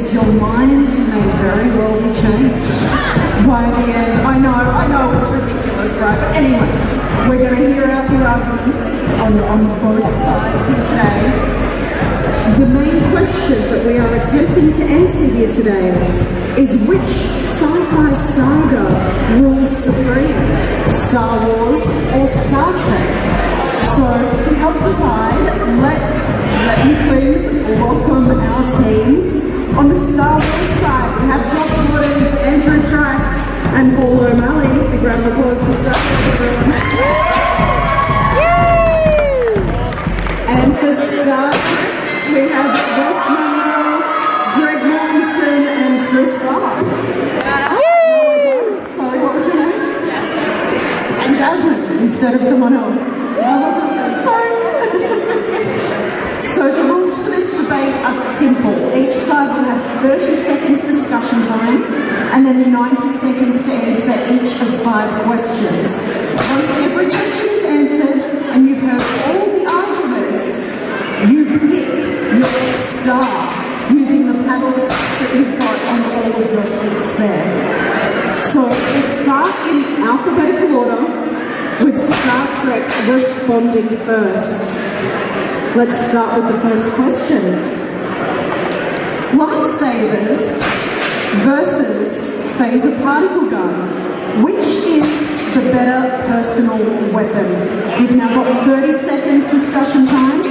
because your mind may very well be changed by the end. I know it's ridiculous, right? But anyway, we're going to hear out the arguments on both sides here today. The main question that we are attempting to answer here today is which sci-fi saga rules supreme, Star Wars or Star Trek? So to help decide, let me please welcome our teams. On the Star Wars side, we have Josh Waters, Andrew Price, and Paul O'Malley. Big round of applause for Star Wars, everyone. And for Star Trek, we have Ross Monroe, Greg Mortensen, and Chris Barr. Sorry, what was her name? Jasmine. And Jasmine, instead of someone else. Sorry. So the rules for this debate are simple. Each side will have 30 seconds discussion time and then 90 seconds to answer each of 5 questions. Once every question is answered and you've heard all the arguments, you pick your star using the paddles that you've got on all of your seats there. So we'll start in alphabetical order with Star Trek responding first. Let's start with the first question. Lightsabers versus phaser particle gun. Which is the better personal weapon? You've now got 30 seconds discussion time,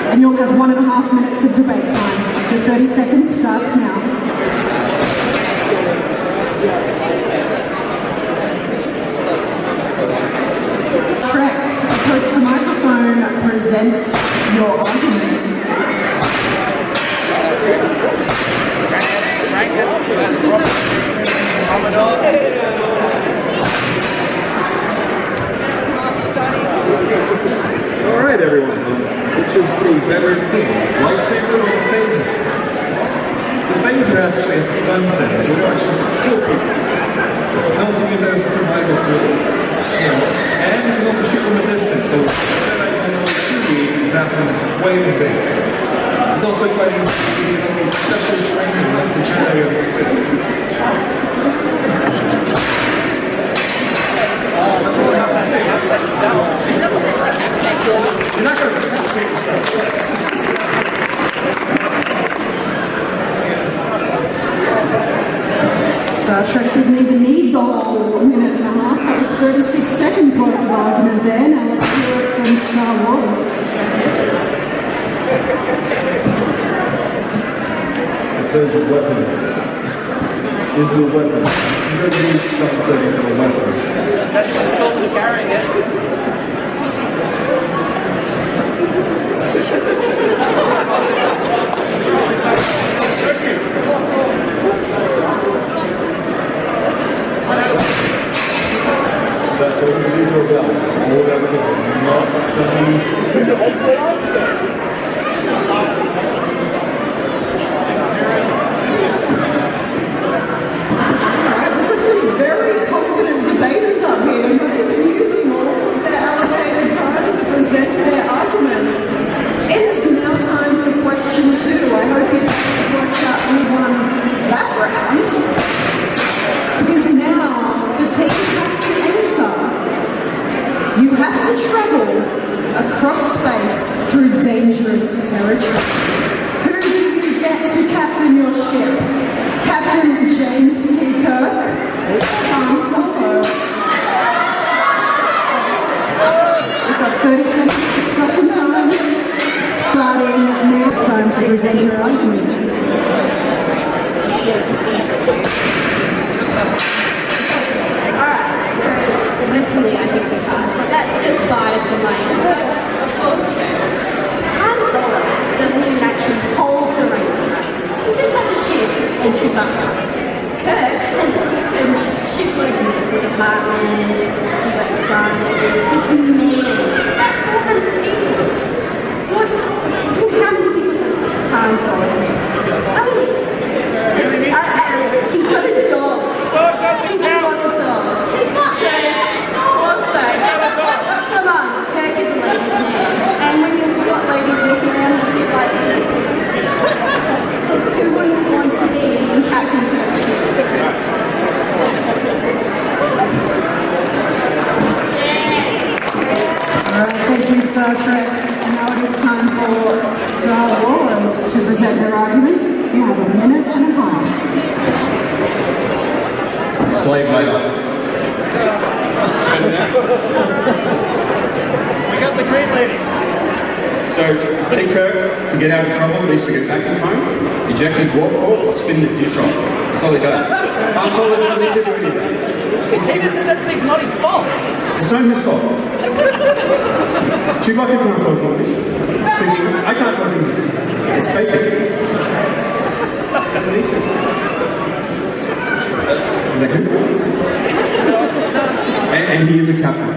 and you'll have 1.5 minutes of debate time. The 30 seconds starts now. Approach the microphone, present your argument. Alright everyone, which is the better thing, lightsaber or the phaser? The phaser actually has a stun setting, so it'll actually kill people. It also gives us a survival tool. And you can also shoot from a distance, so Jedi's on the way to you is happening way in advance. It's also quite easy, you don't need special training like the Jedi or the Sith. That's all I have to say. You're not going to complicate yourself. Star Trek didn't even need the whole minute and a half. That was 36 seconds worth of argument there. Now let's hear it from Star Wars. It says a weapon. This is a weapon. You don't need stun settings on a weapon. That's what Tom was carrying it. That's all these are about. It's all that we're doing. Not studying. That's what I said. Alright, we've got some very confident debaters up here, but they've been using all of their allocated time to present their arguments. It is now time for question 2. I hope you've worked out who won that round. Because now the team have to answer. You have to travel across space through dangerous territory. Who do you get to captain your ship? Captain James T. Kirk? Han Solo? We've got 30 seconds discussion time. Starting now. It's time to present your argument. Mentally, I think we can't, but that's just bias on my end. But of course, you know, Han Solo doesn't even actually hold the rank of captain. He just has a ship and Chewbacca. Kirk has a shipload of medical departments, he got the science, he commands about 400 people. How many people does Han Solo have? How many? He's got a dog. He's got a dog. Also, Star Trek. Now it is time for Star Wars to present their argument. You have a minute and a half. Slave labor. We got the green lady. So, T. Kirk, to get out of trouble, needs to get back in time, eject his warp core, or spin the dish off. That's all he does. That's all he doesn't need to do anything. He just says everything's not his fault. It's not his fault. Chewbacca can't talk English. Speak English. I can't talk English. It's basic. Doesn't need to. Is that good? And he is a captain.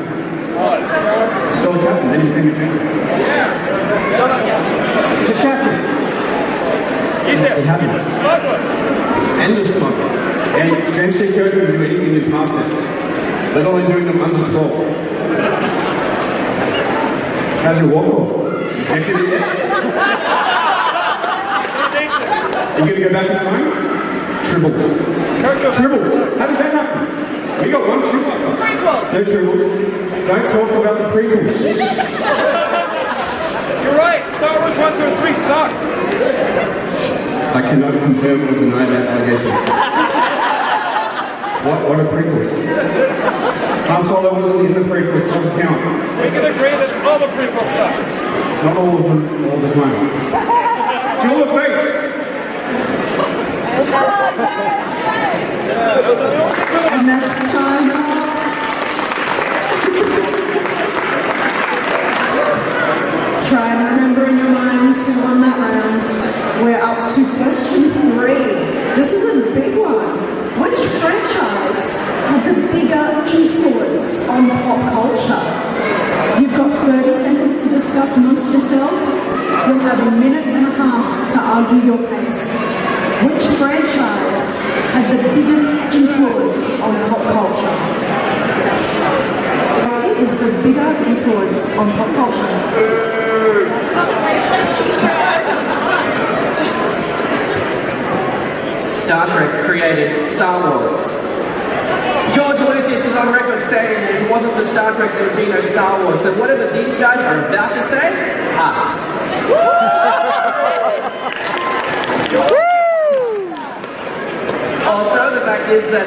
Still a captain, then he became a general. He's a captain. He's He happens. And a smuggler. And James T. Kirk didn't do anything in parsecs, let alone doing them under 12. How's your walk call? Ejected it yet? Are you going to go back in time? Tribbles. Tribbles. How did that happen? We got one Chewbacca. Prequels. No Tribbles. Don't talk about the prequels. You're right. Star Wars 1, 2, and 3 suck. I cannot confirm or deny that allegation. What are prequels? Han Solo wasn't in the prequels, doesn't count. We can agree that all the prequels suck. Not all of them, all the time. Duel of Fates! And that's time. Try and remember in your minds who won that round. We're up to question 3. This is a big one. Which franchise had the bigger influence on pop culture? You've got 30 seconds to discuss amongst yourselves. You'll have a minute and a half to argue your case. Which franchise had the biggest influence on pop culture? What is the bigger influence on pop culture? Star Trek created Star Wars. George Lucas is on record saying if it wasn't for Star Trek there would be no Star Wars. So whatever these guys are about to say, us. Also, the fact is that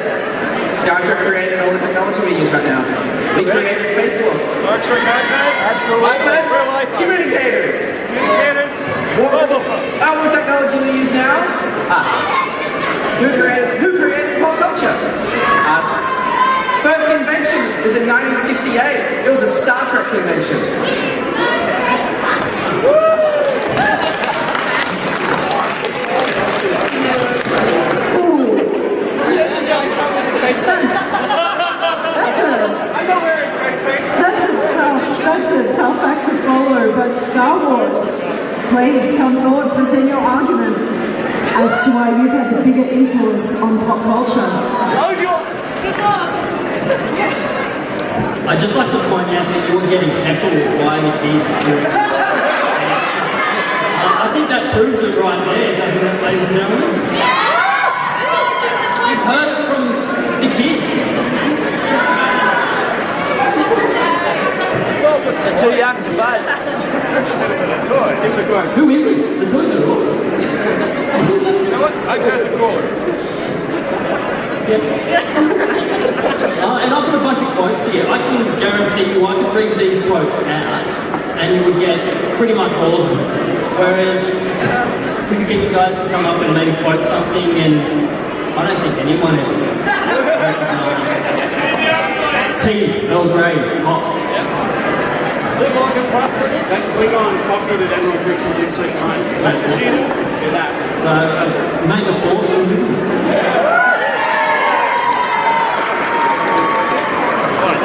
Star Trek created all the technology we use right now. We created Facebook. Star Trek iPad? iPads, communicators. What technology we use now? Us. Who created pop culture? Us. First convention was in 1968. It was a Star Trek convention. That's a tough act to follow, but Star Wars, please come forward, present your argument as to why you've had the bigger influence on pop culture. I'd just like to point out that you're getting heckled by the kids. I think that proves it right there, doesn't it, ladies and gentlemen? You've heard it from the kids. They're too young to vote. Who is it? The toys are awesome. You know what? iPads are cooler. And I've got a bunch of quotes here. I can guarantee you I could read these quotes out and you would get pretty much all of them. Whereas we could get you guys to come up and maybe quote something and I don't think anyone ever tea, Earl Grey, hot. Live long and prosper. That Klingon vodka that everyone drinks on Netflix time. That's it. Do that. So make the force with you.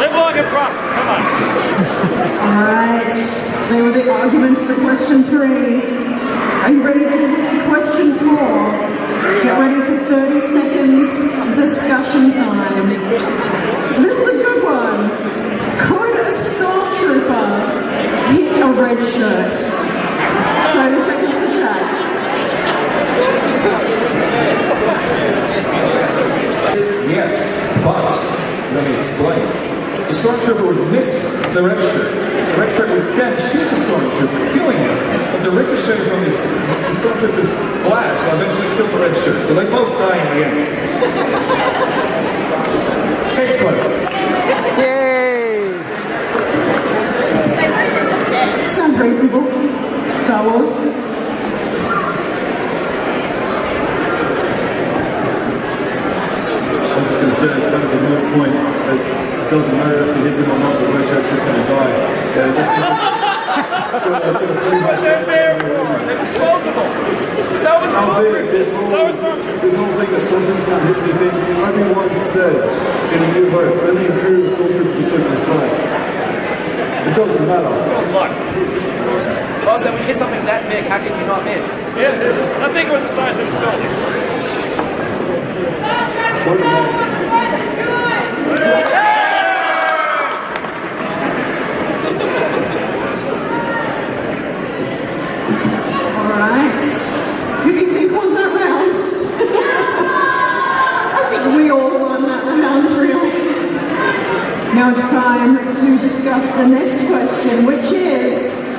Live long and prosper. Come on. Alright, they were the arguments for question 3. Are you ready to hear question 4? Get ready for 30 seconds discussion time. This is a good one. Could a stormtrooper hit a red shirt? 30 seconds to chat. Yes, but let me explain. The stormtrooper would miss the red shirt. The red shirt would then shoot the reasonable. Star Wars. I was just going to say, it's kind of a moot point. It doesn't matter if he hits him or not, the Richard's just going to die. Yeah, just So was how big this whole thing that stormtroopers can't hit anything. Obi-Wan said in A New Hope, only Imperial stormtroopers are so precise. It doesn't matter. Well, so when you hit something that big, how can you not miss? Yeah, I think it was the size of this building. What about Alright. Who do you think won that round? I think we all won that round, really. Now it's time to discuss the next question, which is,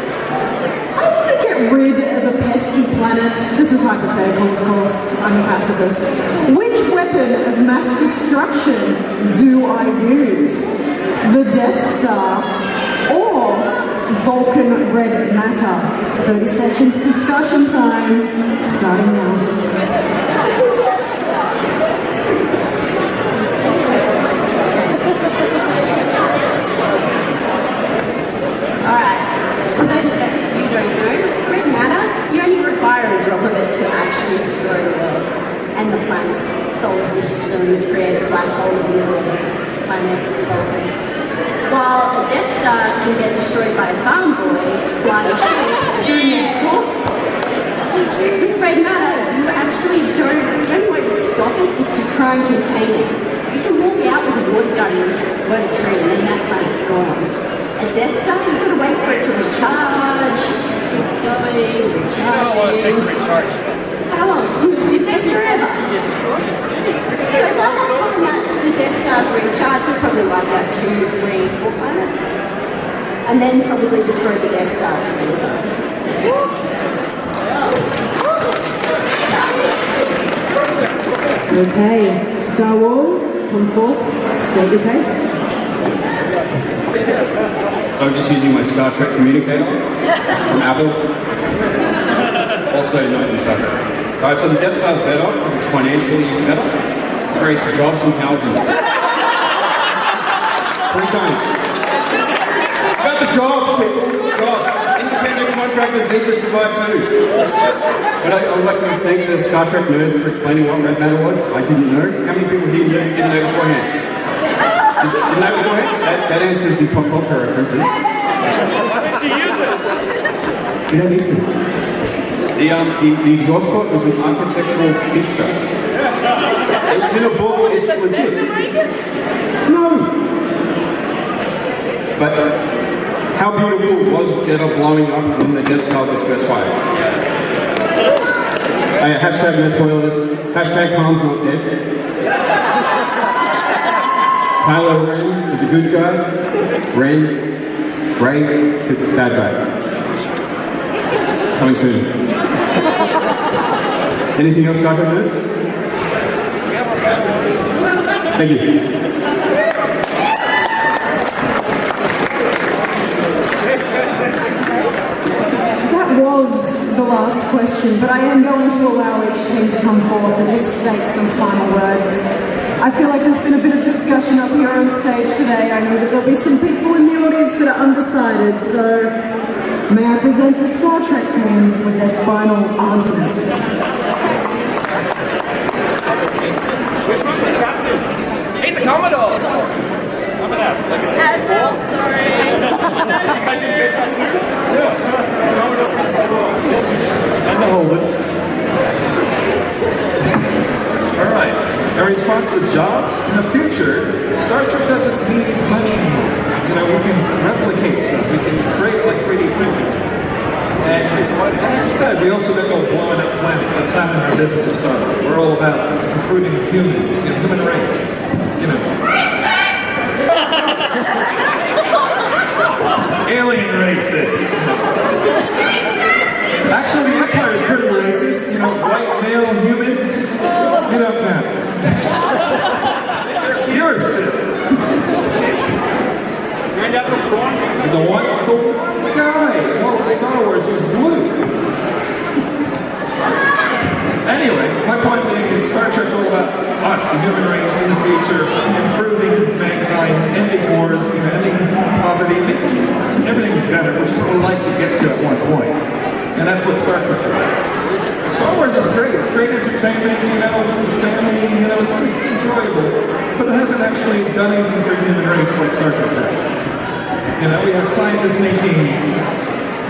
I want to get rid of a pesky planet. This is hypothetical, of course. I'm a pacifist. Which weapon of mass destruction do I use? The Death Star or Vulcan red matter? 30 seconds discussion time, starting now. Alright, for those that you don't know, red matter, you only require a drop of it to actually destroy the world and the planets. Solar systems create a black hole in the middle of the planet Vulcan. While a Death Star can get destroyed by a farm boy flying a ship during its force pull. With red matter, you actually don't, the only way to stop it is to try and contain it. You can walk out with a water gun and explode a tree and then that planet's gone. A Death Star, you've got to wait for it to recharge. Keep going, How long it takes to recharging. recharge? How long? It takes forever. So by the time that the Death Star's recharged, we've probably wiped out 2, 3, 4 planets. And then probably destroyed the Death Star at the same time. Okay, Star Wars, come forth, state your case. So I'm just using my Star Trek communicator from Apple. Also not in Star Trek. Alright, so the Death Star's better because it's financially better. It creates jobs and housing. 3 times. It's about the jobs, people. Jobs. Independent contractors need to survive too. But I would like to thank the Star Trek nerds for explaining what red matter was. I didn't know. How many people here didn't know beforehand? Didn't know beforehand? That answers the pop culture references. You don't need to. The exhaust port was an architectural fixture. It was in a book, it's legit. No. But how beautiful was Jeddah blowing up when the Death Star was first fired? Hashtag no spoilers. Hashtag Han's not dead. Kylo Ren is a good guy. Ray, the bad guy. Coming soon. Anything else, Star Trek nerds? Thank you. That was the last question, but I am going to allow each team to come forth and just state some final words. I feel like there's been a bit of discussion up here on stage today. I know that there'll be some people in the audience that are undecided, so may I present the Star Trek team with their final argument. Which one's the captain? He's a Commodore. Commodore. Admiral, sorry. You guys invent that too? Yeah. Commodore 64. I'm hold it. All right. In response to jobs in the future, Star Trek doesn't need money anymore. You know, we can replicate stuff. We can create like 3D printers. And it's like you said, we also don't go blowing up planets. That's not in our business of Star Trek. We're all about improving humans, you know, human race. You know. Alien races. Actually, the Empire is pretty racist. You know, white male humans. You don't count. You're a Sith. The one guy. Well, actually done anything for the human race like Star Trek has. You know, we have scientists making,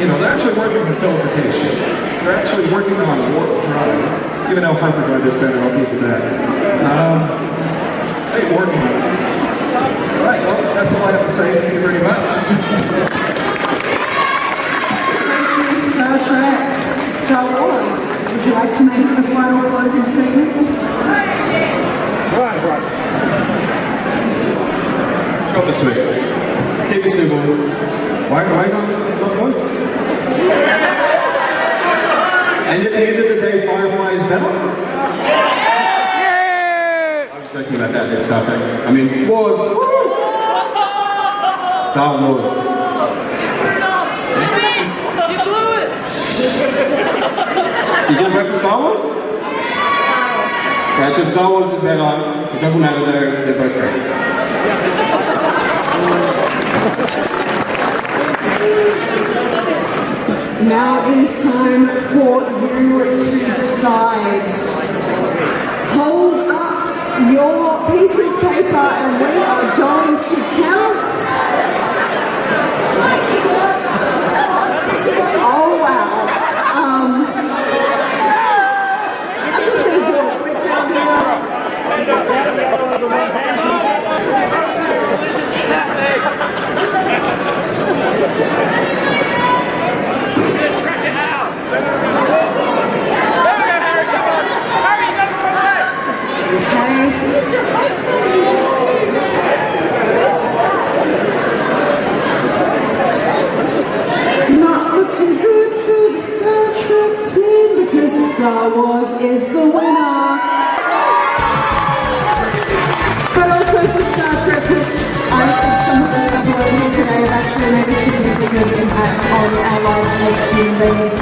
you know, they're actually working on teleportation. They're actually working on warp drive. Even though hyperdrive is better, I'll keep with that. They're working on it. All right, well, that's all I have to say. Thank you very much. Thank you, Star Trek, Star Wars. Would you like to make a final closing statement? Short and sweet. Keep it simple. Why not both? And at the end of the day, Firefly is better? I was joking about that, it's Star Trek. I mean, Wars. Star Wars. You blew it! You gonna vote for Star Wars? Right, so Star Wars is better. It doesn't matter though, they're both great. Now it is time for you to decide. Hold up your piece of paper and we are going to count. Oh wow. I'm just going to do a quick count Not looking good for the Star Trek team because Star Wars is the winner. But also for Star Trek, which I think some of us have learned here today have actually made a significant impact on our lives as human beings.